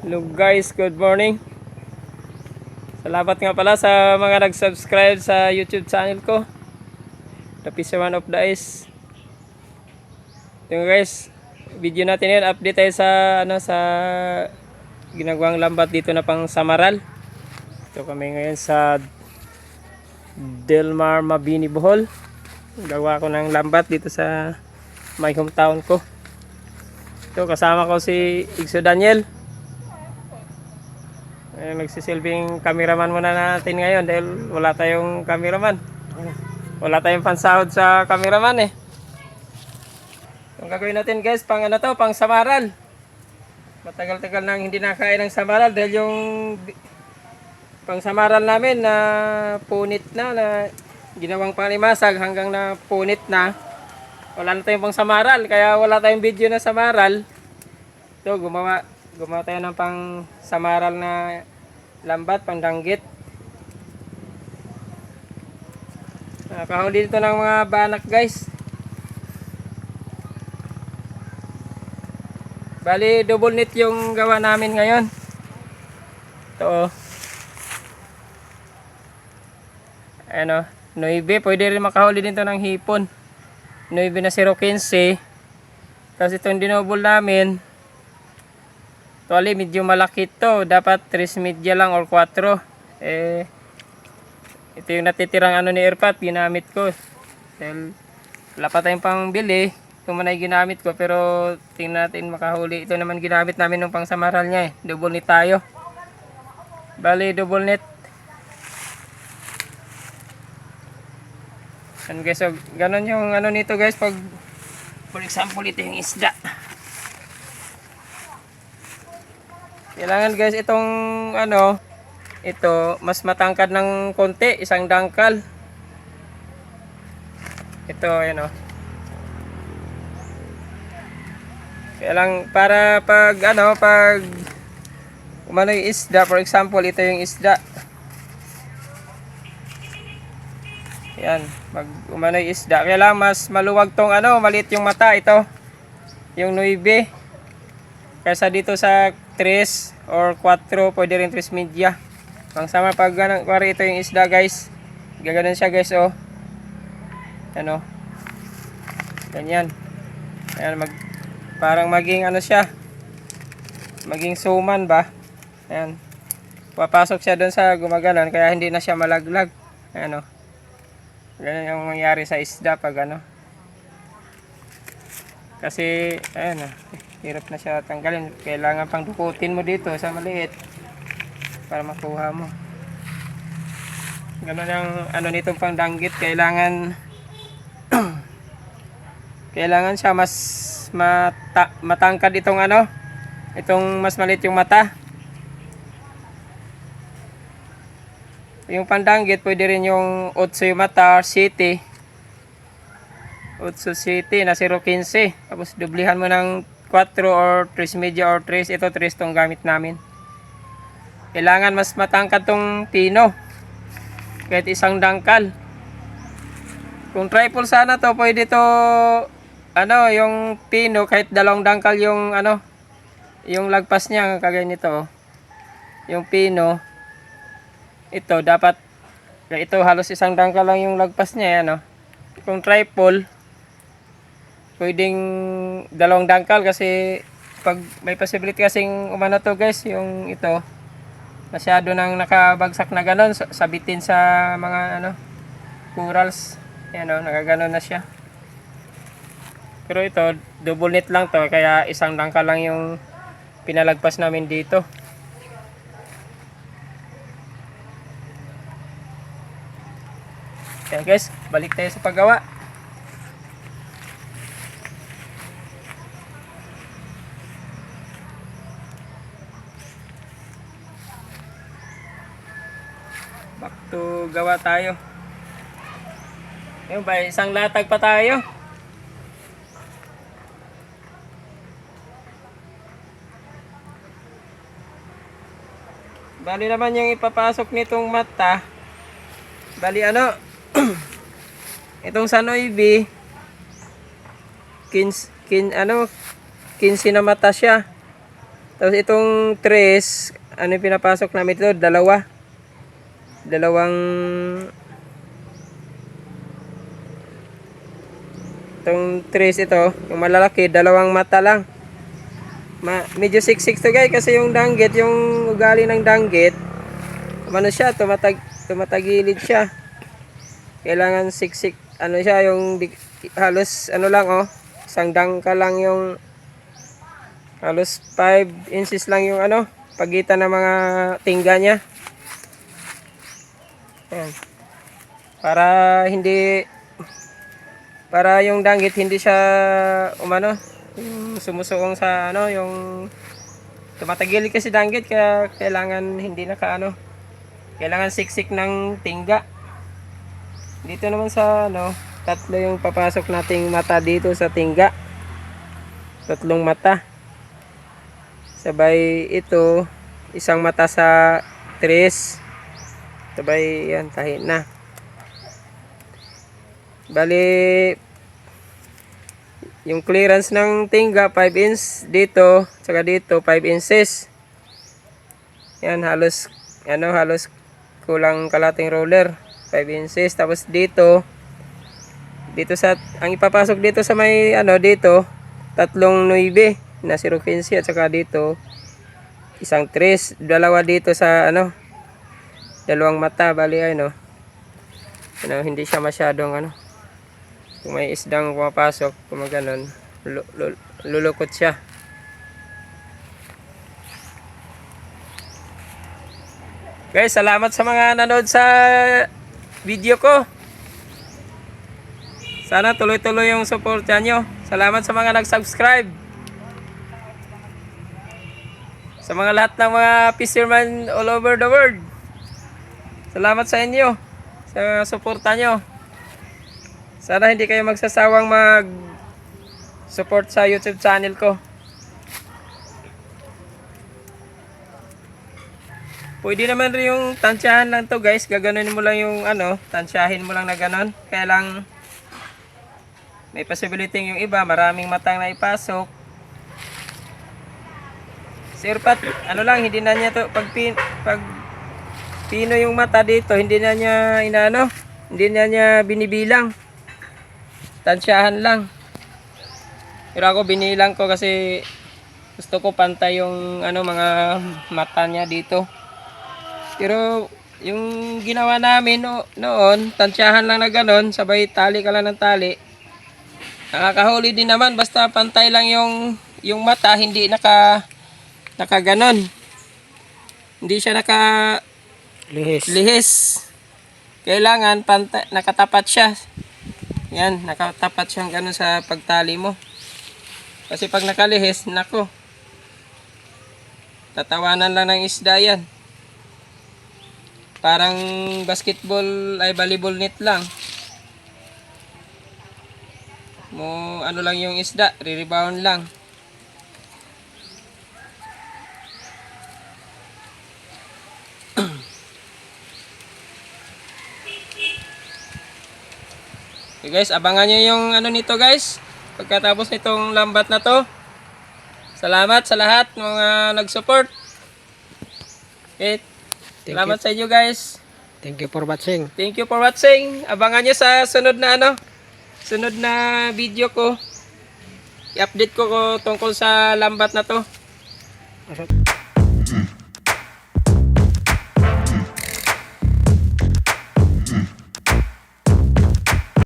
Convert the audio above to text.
Hello guys, good morning. Salamat nga pala sa mga nag-subscribe sa YouTube channel ko. Tapos one of the ice. Yung guys, video natin yun, update tayo sa sa ginagawang lambat dito na pang Samaral. Ito kami ngayon sa Delmar Mabini, Bohol. Gawa ko ng lambat dito sa my hometown ko. Ito kasama ko si Igso Daniel. Magsisilbing cameraman muna natin ngayon dahil wala tayong cameraman. Wala tayong pansahod sa cameraman eh. Ang gagawin natin guys, pang pang Samaral. Matagal-tagal nang hindi nakain ng Samaral dahil yung pang Samaral namin na punit na ginawang panimasag hanggang na punit na. Wala na tayong pang Samaral kaya wala tayong video na Samaral. So gumawa tayo ng pang Samaral na lambat, pang danggit. Nakahuli dito ng mga banak guys. Bali double net yung gawa namin ngayon. Ito ano, 9, pwede rin makahuli dito ng hipon. 9 na 0.15. Tapos itong dinobol namin, actually, medyo malaki to. Dapat 3 media lang or 4. Ito yung natitirang ni Airpat. Ginamit ko. Dahil wala pa tayong pang bili. Ito muna yung ginamit ko. Pero tingnan natin makahuli. Ito naman ginamit namin nung pang Samaral niya eh. Double net tayo. Bali, double net. And guys, so, ganun yung nito guys. Pag, for example, ito yung isda. Kailangan guys itong ito mas matangkad ng konti, isang dangkal. Ito ayan oh. Kailangan para pag pag umano yung isda, for example, ito yung isda. Yan, pag umano yung isda, kailangan mas maluwag tong maliit yung mata ito. Yung 9. Kaysa dito sa 3 or 4, pwede rin 3 media. Ang sama pag kuwari ito yung isda guys. Gaganon siya guys oh. Ano? Ganyan. Ayan, parang maging siya. Maging suman ba? Ayan. Papasok siya doon sa gumaganon kaya hindi na siya malaglag. Ayan oh. Ganyan yung mangyari sa isda pag kasi ayan oh. Hirap na siya tanggalin. Kailangan pang dukutin mo dito sa maliit para makuha mo. Ganun yung nitong pang danggit. Kailangan kailangan siya mas matangkad itong itong mas maliit yung mata. Yung pandanggit pwede rin yung 8 yung mata or city. 8 city na 0.15. Tapos dublihan mo ng 4 or 3 media or 3. Ito 3 tong gamit namin. Kailangan mas matangkad tong pino. Kahit isang dangkal. Kung triple sana to, pwede to yung pino kahit 2 dangkal yung yung lagpas niya kagaya nito. Yung pino ito dapat ito halos 1 dangkal lang yung lagpas niya Kung triple pwedeng 2 dangkal kasi pag may possibility kasing to guys, yung ito masyado nang nakabagsak na ganon, sabitin sa mga corals. Ayan nagaganon na siya. Pero ito double net lang to kaya 1 dangkal lang yung pinalagpas namin dito. Kaya guys, balik tayo sa paggawa. Back to gawa tayo. Ayun ba, isang latag pa tayo. Bali naman yung ipapasok nitong mata. Bali itong sa 9 15 na mata siya. Tapos itong tres, ano yung pinapasok namin ito? Dalawang itong tres ito, yung malalaki, dalawang mata lang. Medyo siksik to guys kasi yung danggit, yung ugali ng danggit, ano siya, tumatagilid siya. Kailangan siksik, ano siya, yung halos ano lang oh, isang dangka lang yung, halos 5 inches lang yung ano, pagitan ng mga tingga niya. Ayan. Para yung danggit hindi siya umano, yung sumusuong sa ano, yung tumatagilid kasi danggit, kaya kailangan hindi kailangan siksik ng tingga. Dito naman sa ano, tatlo yung papasok nating mata dito sa tingga. Tatlong mata. Sabay ito, isang mata sa tres. Sabay yan, tahi na. Bali, yung clearance ng tingga 5 inch dito, saka dito 5 inches. Yan, halos kulang kalating roller, 5 inches. Tapos dito sa, ang ipapasok dito sa may ano dito, tatlong 9 na 0.15 at saka dito isang 3, dalawa dito sa ano, dalawang mata. Bali ano, hindi siya masyadong ano, kung may isdang pumapasok, kung maganon, lulukot siya. Guys, salamat sa mga nanood sa video ko. Sana tuloy-tuloy yung suporta nyo. Salamat sa mga nag-subscribe. Sa mga lahat ng mga fisherman all over the world. Salamat sa inyo, sa suporta nyo. Sana hindi kayo magsasawang mag-support sa YouTube channel ko. Pwede naman rin yung tansyahan lang to guys. Gaganunin mo lang yung ano, tansyahin mo lang na ganon. Kaya lang may possibility yung iba, maraming matang na ipasok. Sir Pat, ano lang, hindi na niya to, pag pino yung mata dito, hindi na niya binibilang. Tansyahan lang. Pero ako binilang ko kasi gusto ko pantay yung ano, mga mata niya dito. Pero yung ginawa namin noon, tansyahan lang na ganon, sabay tali ka lang ng tali. Nakakahuli din naman basta pantay lang yung mata, hindi nakaganon. Hindi siya lihis. Kailangan nakatapat siya. Yan, nakatapat siyang gano'n sa pagtali mo. Kasi pag nakalihis, nako, tatawanan lang ng isda yan. Parang basketball ay volleyball net lang. Ano lang yung isda, re-rebound lang. Okay guys, abangan nyo yung ano nito guys, pagkatapos nitong lambat na to. Salamat sa lahat mga nag-support. Okay, salamat sa inyo guys. Thank you for watching. Thank you for watching. Abangan nyo sa sunod na video ko. I-update ko tungkol sa lambat na to.